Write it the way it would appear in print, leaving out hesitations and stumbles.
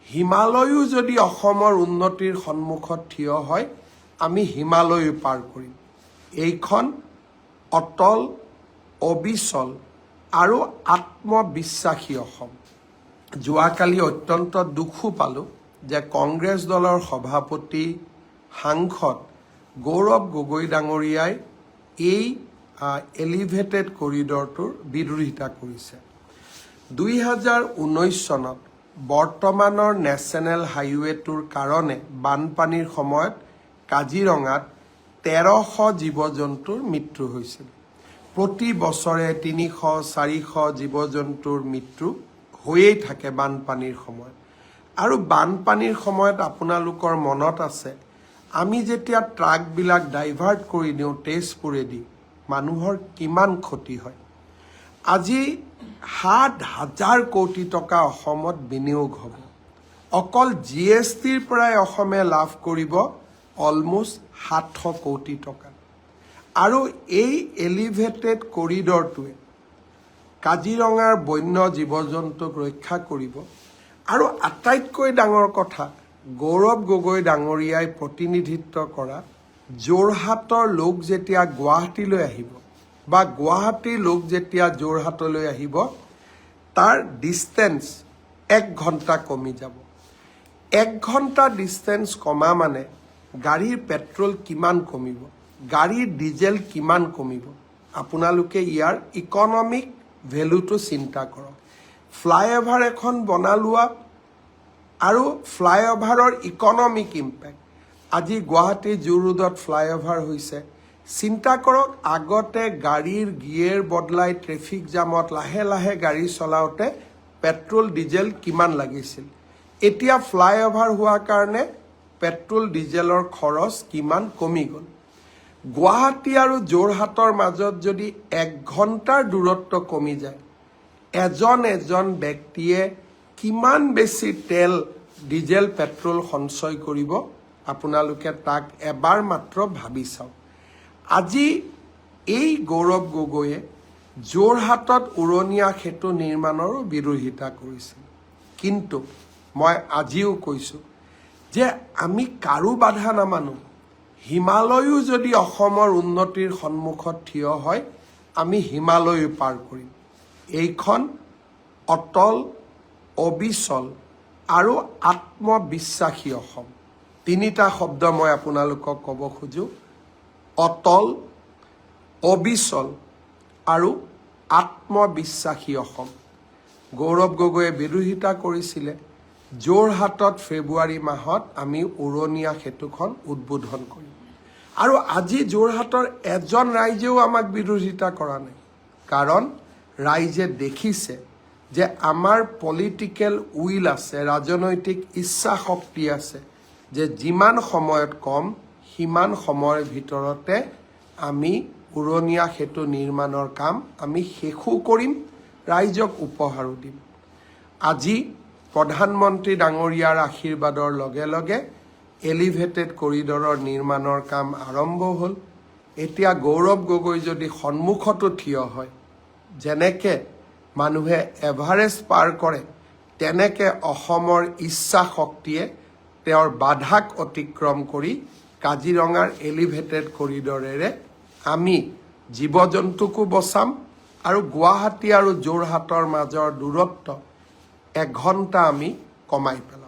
হিমালয়ো যদি অসমৰ উন্নতিৰ সন্মুখত থিয় হয় আমি হিমালয় পাৰ কৰিম। এইখন অটল, অবিচল আৰু আত্মবিশ্বাসী অসম। যোৱাকালি অত্যন্ত দুখো পালোঁ যে কংগ্ৰেছ দলৰ সভাপতি সাংসদ গৌৰৱ গগৈ ডাঙৰীয়াই এই এলিভেটেড কৰিডৰটোৰ বিৰোধিতা কৰিছে। 2019 চনত বৰ্তমানৰ নেশ্যনেল হাইৱেটোৰ কাৰণে বানপানীৰ সময়ত কাজিৰঙাত 1300 জীৱ জন্তুৰ মৃত্যু হৈছিল। প্ৰতি বছৰে 300-400 জীৱ জন্তুৰ মৃত্যু হৈয়েই থাকে বানপানীৰ সময়ত। আৰু বানপানীৰ সময়ত আপোনালোকৰ মনত আছে আমি যেতিয়া ট্ৰাকবিলাক ডাইভাৰ্ট কৰি দিওঁ তেজপুৰেদি মানুহৰ কিমান ক্ষতি হয়। আজি 7,000 কোটি টকা অসমত বিনিয়োগ হ'ব। অকল GSTৰ পৰাই অসমে লাভ কৰিব অলমোষ্ট 700 কোটি টকা। আৰু এই এলিভেটেড কৰিডৰটোৱে কাজিৰঙাৰ বন্য জীৱ জন্তুক ৰক্ষা কৰিব। আৰু আটাইতকৈ ডাঙৰ কথা, গৌৰৱ গগৈ ডাঙৰীয়াই প্ৰতিনিধিত্ব কৰা যোৰহাটৰ লোক যেতিয়া গুৱাহাটীলৈ আহিব বা গুৱাহাটীৰ লোক যেতিয়া যোৰহাটলৈ আহিব তাৰ ডিষ্টেঞ্চ 1 ঘণ্টা কমি যাব। 1 ঘণ্টা ডিষ্টেঞ্চ কমা মানে গাড়ীৰ পেট্ৰল কিমান কমিব, গাড়ীৰ ডিজেল কিমান কমিব। আপোনালোকে ইয়াৰ ইকনমিক ভেলুটো চিন্তা কৰক। ফ্লাইঅভাৰ এখন বনালোৱা আৰু ফ্লাইঅভাৰৰ ইকনমিক ইম্পেক্ট। আজি গুৱাহাটী জু ৰোডত ফ্লাইঅভাৰ হৈছে। চিন্তা কৰক আগতে গাড়ীৰ গিয়েৰ বদলাই ট্ৰেফিক জামত লাহে লাহে গাড়ী চলাওঁতে পেট্ৰল ডিজেল কিমান লাগিছিল। এতিয়া ফ্লাইঅভাৰ হোৱাৰ কাৰণে পেট্ৰল ডিজেলৰ খৰচ কিমান কমি গ'ল। গুৱাহাটী আৰু যোৰহাটৰ মাজত যদি 1 ঘণ্টাৰ দূৰত্ব কমি যায় এজন ব্যক্তিয়ে কিমান বেছি তেল ডিজেল পেট্ৰল সঞ্চয় কৰিব আপোনালোকে তাক এবাৰ মাত্ৰ ভাবি চাওক। আজি এই গৌৰৱ গগৈয়ে যোৰহাটত উৰণীয়া সেতু নিৰ্মাণৰো বিৰোধিতা কৰিছিল। কিন্তু মই আজিও কৈছোঁ যে আমি কাৰো বাধা নামানো। হিমালয়ো যদি অসমৰ উন্নতিৰ সন্মুখত থিয় হয় আমি হিমালয় পাৰ কৰিম। এইখন অটল, অবিচল আৰু আত্মবিশ্বাসী অসম। 3টা শব্দ মই আপোনালোকক ক'ব খোজোঁ, অটল, অবিচল আৰু আত্মবিশ্বাসী অসম। গৌৰৱ গগৈয়ে বিৰোধিতা কৰিছিলে। যোৰহাটত ফেব্ৰুৱাৰী মাহত আমি উৰণীয়া সেতুখন উদ্বোধন কৰিম। আৰু আজি যোৰহাটৰ এজন ৰাইজেও আমাক বিৰোধিতা কৰা নাই। কাৰণ ৰাইজে দেখিছে যে আমাৰ পলিটিকেল উইল আছে, ৰাজনৈতিক ইচ্ছা শক্তি আছে যে যিমান সময়ত কম সিমান সময়ৰ ভিতৰতে আমি উৰণীয়া সেতু নিৰ্মাণৰ কাম আমি শেষো কৰিম, ৰাইজক উপহাৰো দিম। আজি প্ৰধানমন্ত্ৰী ডাঙৰীয়াৰ আশীৰ্বাদৰ লগে লগে এলিভেটেড কৰিডৰৰ নিৰ্মাণৰ কাম আৰম্ভ হ'ল। এতিয়া গৌৰৱ গগৈ যদি সন্মুখতো থিয় হয়, যেনেকৈ মানুহে এভাৰেষ্ট পাৰ কৰে তেনেকৈ অসমৰ ইচ্ছা শক্তিয়ে তেওঁৰ বাধাক অতিক্ৰম কৰি কাজিৰঙাৰ এলিভেটেড কৰিডৰেৰে আমি জীৱ জন্তুকো বচাম আৰু গুৱাহাটী আৰু যোৰহাটৰ মাজৰ দূৰত্ব 1 ঘণ্টা আমি কমাই পেলাম।